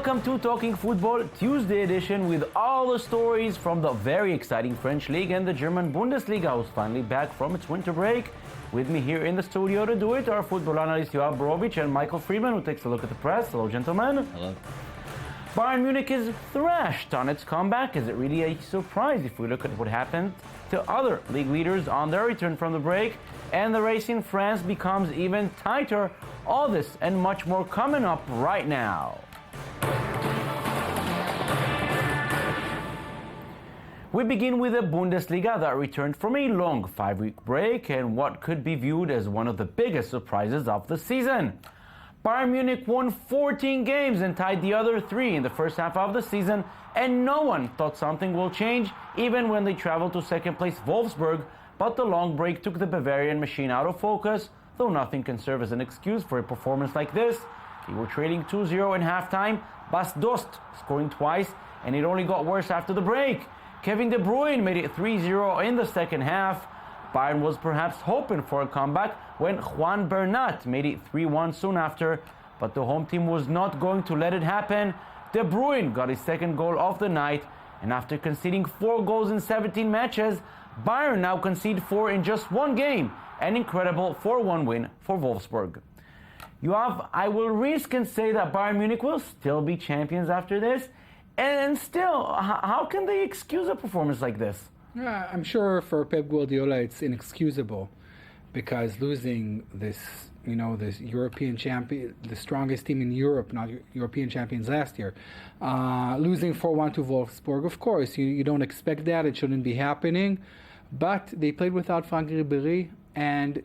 Welcome to Talking Football Tuesday edition with all the stories from the very exciting French League and the German Bundesliga, who's finally back from its winter break. With me here in the studio to do it are football analyst Yoav Borowitz and Michael Friedman, who takes a look at the press. Hello, gentlemen. Hello. Bayern Munich is thrashed on its comeback. Is it really a surprise if we look at what happened to other league leaders on their return from the break? And the race in France becomes even tighter. All this and much more coming up right now. We begin with the Bundesliga that returned from a long 5-week break and what could be viewed as one of the biggest surprises of the season. Bayern Munich won 14 games and tied the other 3 in the first half of the season, and no one thought something will change even when they traveled to second place Wolfsburg, but the long break took the Bavarian machine out of focus, though nothing can serve as an excuse for a performance like this. They were trailing 2-0 in halftime, Bas Dost scoring twice, and it only got worse after the break. Kevin De Bruyne made it 3-0 in the second half. Bayern was perhaps hoping for a comeback when Juan Bernat made it 3-1 soon after, but the home team was not going to let it happen. De Bruyne got his second goal of the night, and after conceding 4 goals in 17 matches, Bayern now concede 4 in just one game, an incredible 4-1 win for Wolfsburg. Yoav, I will risk and say that Bayern Munich will still be champions after this, and still, how can they excuse a performance like this? I'm sure for Pep Guardiola it's inexcusable, because losing this, this European champion, the strongest team in Europe, not European champions last year, losing 4-1 to Wolfsburg, of course, you don't expect that, it shouldn't be happening, but they played without Franck Ribéry, and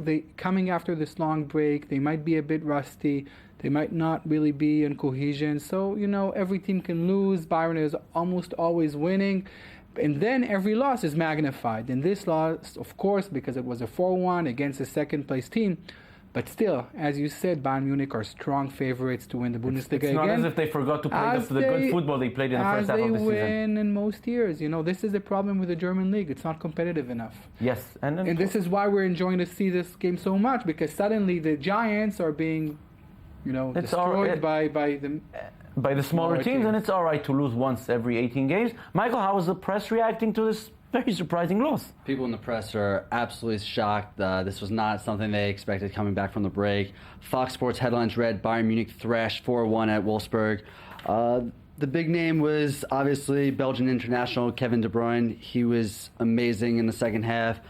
they coming after this long break, they might be a bit rusty, they might not really be in cohesion, so every team can lose. Bayern is almost always winning, and then every loss is magnified. And this loss, of course, because it was a 4-1 against a second place team, but still, as you said, Bayern Munich are strong favorites to win the Bundesliga again. It's not as if they forgot to play the good football they played in the first half of the season. As they win in most years. This is a problem with the German league. It's not competitive enough. Yes. And this is why we're enjoying to see this game so much, because suddenly the giants are being, destroyed by the smaller teams, and it's all right to lose once every 18 games. Michael, how is the press reacting to this very surprising loss? People in the press are absolutely shocked. This was not something they expected coming back from the break. Fox Sports headlines read, Bayern Munich thrashed 4-1 at Wolfsburg. The big name was obviously Belgian international Kevin De Bruyne. He was amazing in the second half.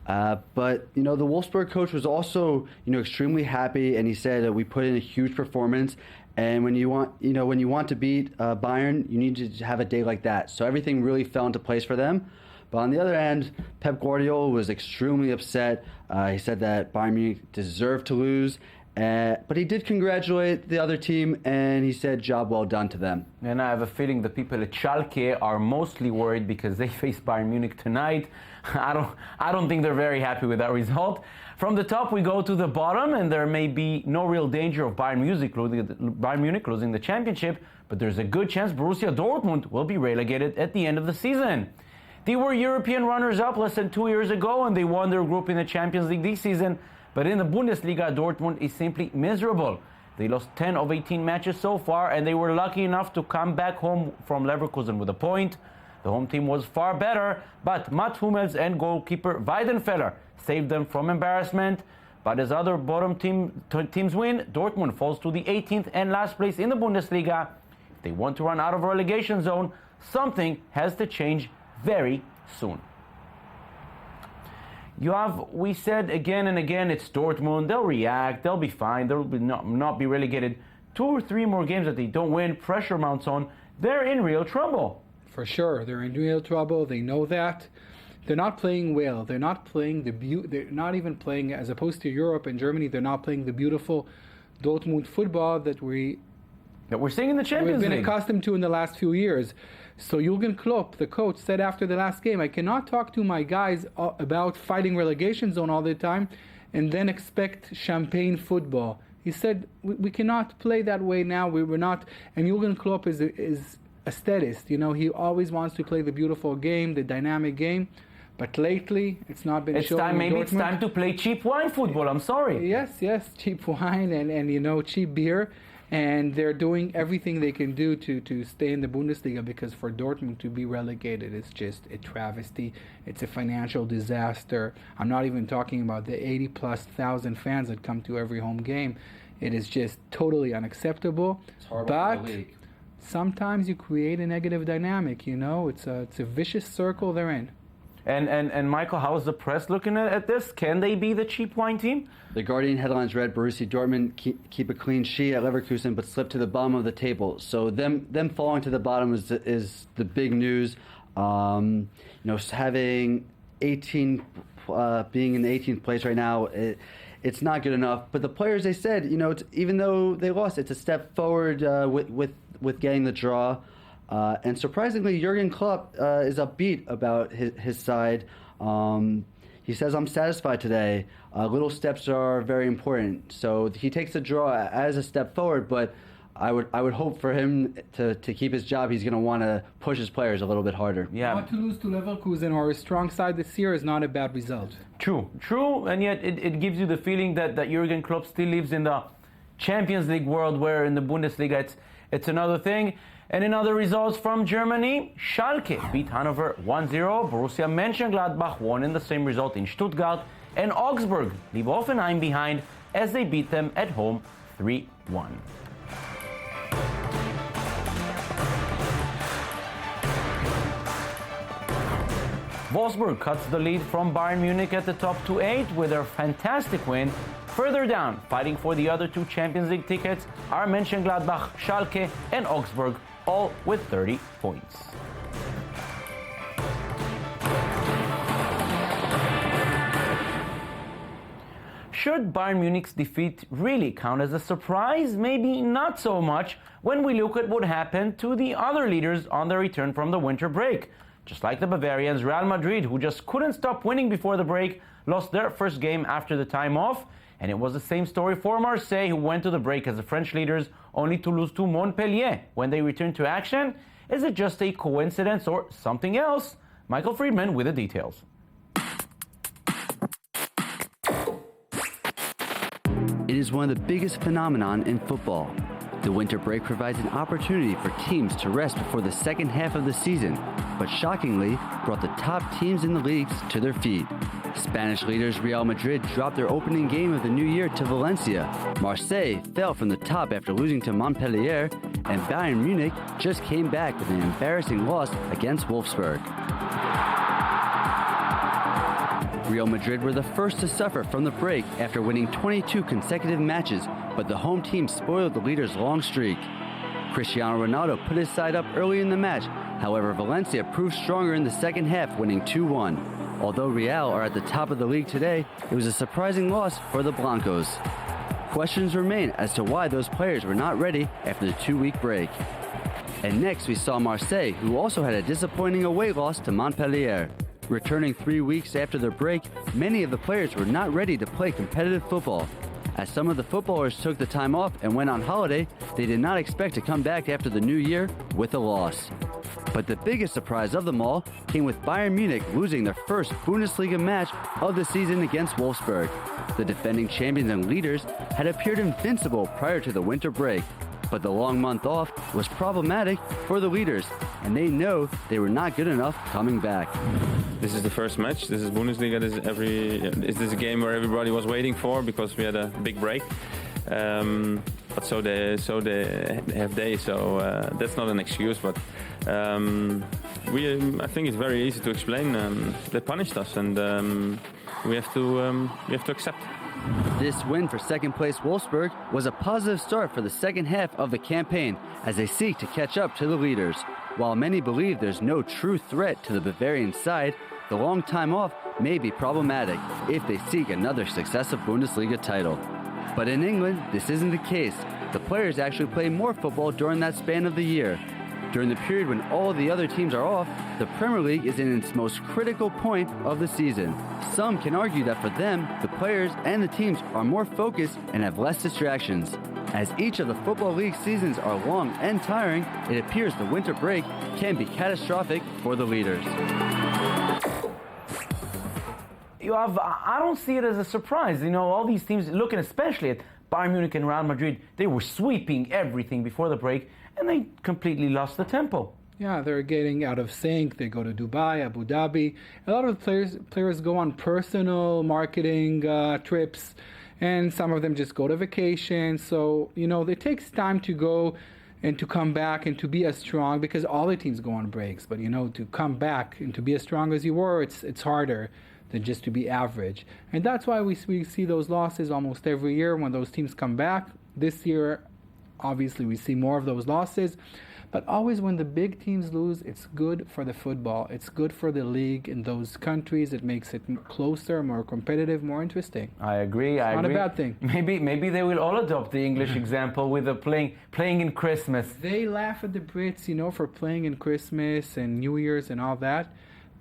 But the Wolfsburg coach was also extremely happy, and he said that we put in a huge performance. And when you want to beat Bayern, you need to have a day like that. So everything really fell into place for them. But on the other hand, Pep Guardiola was extremely upset. He said that Bayern Munich deserved to lose. But he did congratulate the other team, and he said, job well done to them. And I have a feeling the people at Schalke are mostly worried because they face Bayern Munich tonight. I don't think they're very happy with that result. From the top, we go to the bottom, and there may be no real danger of Bayern Munich losing the championship, but there's a good chance Borussia Dortmund will be relegated at the end of the season. They were European runners-up less than 2 years ago, and they won their group in the Champions League this season. But in the Bundesliga, Dortmund is simply miserable. They lost 10 of 18 matches so far, and they were lucky enough to come back home from Leverkusen with a point. The home team was far better, but Mats Hummels and goalkeeper Weidenfeller saved them from embarrassment. But as other bottom teams win, Dortmund falls to the 18th and last place in the Bundesliga. If they want to run out of relegation zone, something has to change very soon. We said again and again, it's Dortmund, they'll react, they'll be fine, they'll not be relegated. 2 or 3 more games that they don't win, pressure mounts on, they're in real trouble. For sure, they're in real trouble, they know that. They're not playing well, they're not playing they're not even playing, as opposed to Europe and Germany, they're not playing the beautiful Dortmund football that we're seeing in the Champions League. We've been accustomed to in the last few years. So Jurgen Klopp, the coach, said after the last game, I cannot talk to my guys about fighting relegation zone all the time and then expect champagne football. He said, we cannot play that way now. We were not. And Jurgen Klopp is a statist. He always wants to play the beautiful game, the dynamic game. But lately, it's not been shown. Maybe it's time to play cheap wine football. I'm sorry. Yes, cheap wine and cheap beer. And they're doing everything they can do to stay in the Bundesliga, because for Dortmund to be relegated is just a travesty. It's a financial disaster. I'm not even talking about the 80+ thousand fans that come to every home game. It is just totally unacceptable. It's horrible But for the league. sometimes you create a negative dynamic, you know? It's a vicious circle they're in. And Michael, how is the press looking at this? Can they be the cheap wine team? The Guardian headlines read Borussia Dortmund keep a clean sheet at Leverkusen but slip to the bottom of the table. So them falling to the bottom is the big news. Having 18, being in the 18th place right now, it's not good enough. But the players, they said, even though they lost, it's a step forward with getting the draw. And surprisingly, Jurgen Klopp is upbeat about his side. He says, "I'm satisfied today. Little steps are very important." So he takes the draw as a step forward, but I would hope for him to keep his job. He's going to want to push his players a little bit harder. Yeah. Not to lose to Leverkusen or a strong side this year is not a bad result. True, and yet it gives you the feeling that Jurgen Klopp still lives in the Champions League world, where in the Bundesliga it's another thing. And in other results from Germany, Schalke beat Hannover 1-0, Borussia Mönchengladbach won in the same result in Stuttgart, and Augsburg leave Hoffenheim behind as they beat them at home 3-1. Wolfsburg cuts the lead from Bayern Munich at the top to 8 with their fantastic win. Further down, fighting for the other two Champions League tickets are Mönchengladbach, Schalke and Augsburg, all with 30 points. Should Bayern Munich's defeat really count as a surprise? Maybe not so much when we look at what happened to the other leaders on their return from the winter break. Just like the Bavarians, Real Madrid, who just couldn't stop winning before the break, lost their first game after the time off. And it was the same story for Marseille, who went to the break as the French leaders, only to lose to Montpellier when they returned to action. Is it just a coincidence or something else? Michael Friedman with the details. It is one of the biggest phenomenon in football. The winter break provides an opportunity for teams to rest before the second half of the season, but shockingly brought the top teams in the leagues to their feet. Spanish leaders Real Madrid dropped their opening game of the new year to Valencia. Marseille fell from the top after losing to Montpellier, and Bayern Munich just came back with an embarrassing loss against Wolfsburg. Real Madrid were the first to suffer from the break after winning 22 consecutive matches, but the home team spoiled the leaders' long streak. Cristiano Ronaldo put his side up early in the match. However, Valencia proved stronger in the second half, winning 2-1. Although Real are at the top of the league today, it was a surprising loss for the Blancos. Questions remain as to why those players were not ready after the 2-week break. And next we saw Marseille, who also had a disappointing away loss to Montpellier. Returning 3 weeks after their break, many of the players were not ready to play competitive football. As some of the footballers took the time off and went on holiday, they did not expect to come back after the new year with a loss. But the biggest surprise of them all came with Bayern Munich losing their first Bundesliga match of the season against Wolfsburg. The defending champions and leaders had appeared invincible prior to the winter break, but the long month off was problematic for the leaders, and they know they were not good enough coming back. This is the first match. This is Bundesliga. This is a game where everybody was waiting for because we had a big break. But so they have days. So that's not an excuse. But I think it's very easy to explain. They punished us, and we have to accept. This win for second-place Wolfsburg was a positive start for the second half of the campaign as they seek to catch up to the leaders. While many believe there's no true threat to the Bavarian side, the long time off may be problematic if they seek another successive Bundesliga title. But in England, this isn't the case. The players actually play more football during that span of the year. During the period when all the other teams are off, the Premier League is in its most critical point of the season. Some can argue that for them, the players and the teams are more focused and have less distractions. As each of the Football League seasons are long and tiring, it appears the winter break can be catastrophic for the leaders. Yoav, I don't see it as a surprise. All these teams, looking especially at Bayern Munich and Real Madrid, they were sweeping everything before the break, and they completely lost the tempo. Yeah, they're getting out of sync. They go to Dubai, Abu Dhabi. A lot of players go on personal marketing trips, and some of them just go to vacation. So, it takes time to go and to come back and to be as strong, because all the teams go on breaks. But, to come back and to be as strong as you were, it's harder than just to be average. And that's why we see those losses almost every year when those teams come back. This year, obviously, we see more of those losses. But always when the big teams lose, it's good for the football. It's good for the league in those countries. It makes it closer, more competitive, more interesting. I agree. It's not a bad thing. Maybe they will all adopt the English example with the playing in Christmas. They laugh at the Brits, for playing in Christmas and New Year's and all that.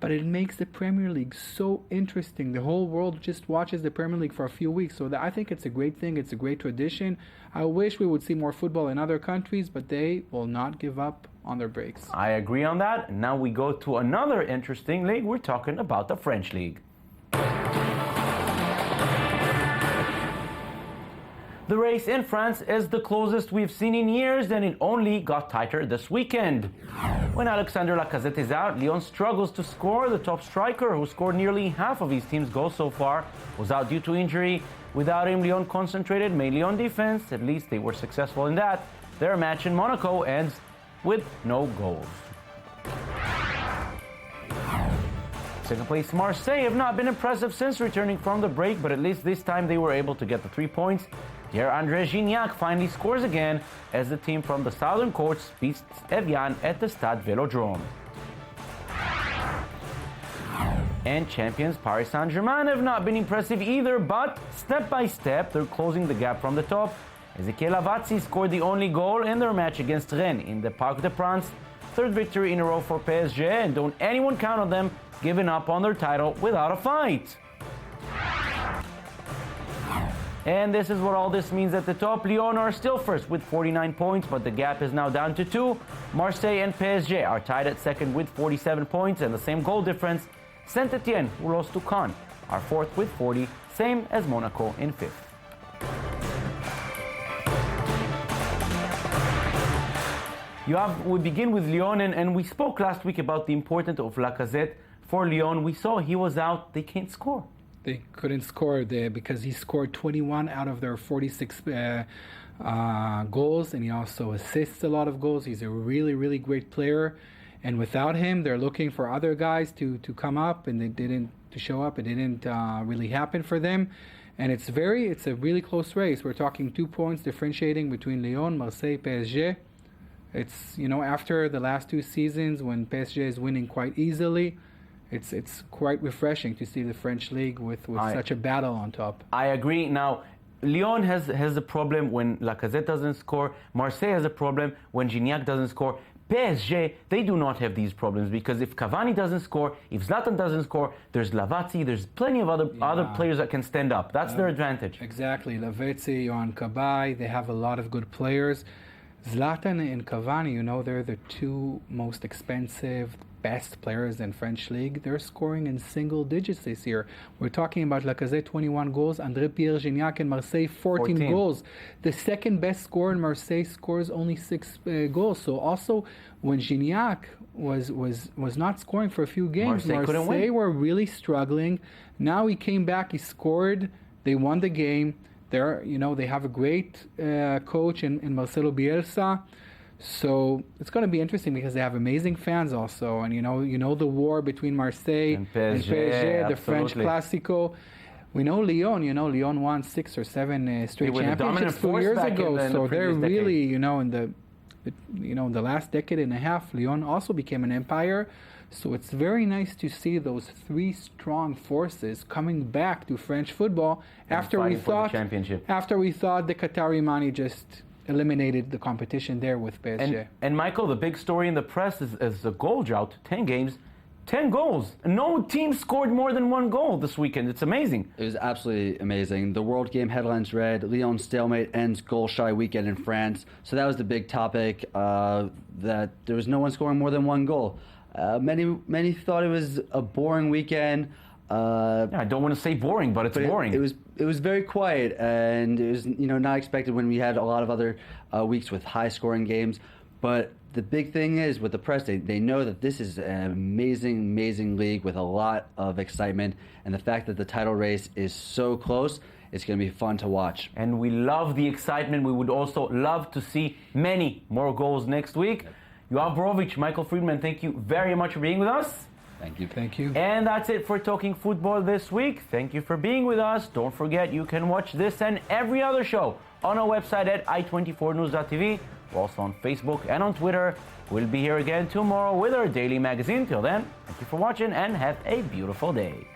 But it makes the Premier League so interesting. The whole world just watches the Premier League for a few weeks. So I think it's a great thing. It's a great tradition. I wish we would see more football in other countries, but they will not give up on their breaks. I agree on that. Now we go to another interesting league. We're talking about the French league. The race in France is the closest we've seen in years, and it only got tighter this weekend. When Alexandre Lacazette is out, Lyon struggles to score. The top striker, who scored nearly half of his team's goals so far, was out due to injury. Without him, Lyon concentrated mainly on defense. At least they were successful in that. Their match in Monaco ends with no goals. Second place Marseille have not been impressive since returning from the break, but at least this time they were able to get the 3 points. Pierre-André Gignac finally scores again as the team from the Southern Courts beats Evian at the Stade Vélodrome. And champions Paris Saint-Germain have not been impressive either, but step by step they're closing the gap from the top. Ezequiel Lavatzi scored the only goal in their match against Rennes in the Parc des Princes. Third victory in a row for PSG, and don't anyone count on them giving up on their title without a fight. And this is what all this means at the top. Lyon are still first with 49 points, but the gap is now down to 2. Marseille and PSG are tied at second with 47 points and the same goal difference. Saint-Etienne, who lost to Caen, are fourth with 40, same as Monaco in fifth. Yoav, we begin with Lyon, and we spoke last week about the importance of Lacazette for Lyon. We saw he was out, they can't score. They couldn't score because he scored 21 out of their 46 goals, and he also assists a lot of goals. He's a really, really great player. And without him, they're looking for other guys to come up, and they didn't to show up. It didn't really happen for them. And it's a really close race. We're talking 2 points differentiating between Lyon, Marseille, PSG. It's, after the last 2 seasons when PSG is winning quite easily, it's quite refreshing to see the French league with such a battle on top. I agree. Now, Lyon has a problem when Lacazette doesn't score. Marseille has a problem when Gignac doesn't score. PSG, they do not have these problems, because if Cavani doesn't score, if Zlatan doesn't score, there's Lavatzi, there's plenty of other players that can stand up. That's their advantage. Exactly. Lavatzi, Yohan Cabaye, they have a lot of good players. Zlatan and Cavani, they're the 2 most expensive, best players in French league. They're scoring in single digits this year. We're talking about Lacazette, 21 goals, André Pierre Gignac in Marseille, 14 goals. The second best scorer in Marseille scores only 6 goals. So also when Gignac was not scoring for a few games, Marseille were really struggling. Now he came back, he scored, they won the game. They have a great coach in Marcelo Bielsa. So it's going to be interesting because they have amazing fans also, and the war between Marseille and PSG, the French Classico. We know Lyon. Lyon won 6 or 7 straight championships 2 years ago. So they're really, in the last decade and a half, Lyon also became an empire. So it's very nice to see those 3 strong forces coming back to French football after we thought the Qatari money just eliminated the competition there with PSG. And Michael, the big story in the press is the goal drought. 10 games, 10 goals. No team scored more than 1 goal this weekend. It's amazing. It was absolutely amazing. The World Game headlines read, Lyon's stalemate ends goal-shy weekend in France. So that was the big topic, that there was no one scoring more than 1 goal. Many thought it was a boring weekend. I don't want to say boring, but it's boring. It was very quiet, and it was not expected when we had a lot of other weeks with high scoring games. But the big thing is with the press, they know that this is an amazing league with a lot of excitement, and the fact that the title race is so close, it's going to be fun to watch. And we love the excitement. We would also love to see many more goals next week. Yoav Borowitz, Michael Friedman, thank you very much for being with us. Thank you. Thank you. And that's it for Talking Football this week. Thank you for being with us. Don't forget you can watch this and every other show on our website at i24news.tv. We're also on Facebook and on Twitter. We'll be here again tomorrow with our daily magazine. Till then, thank you for watching and have a beautiful day.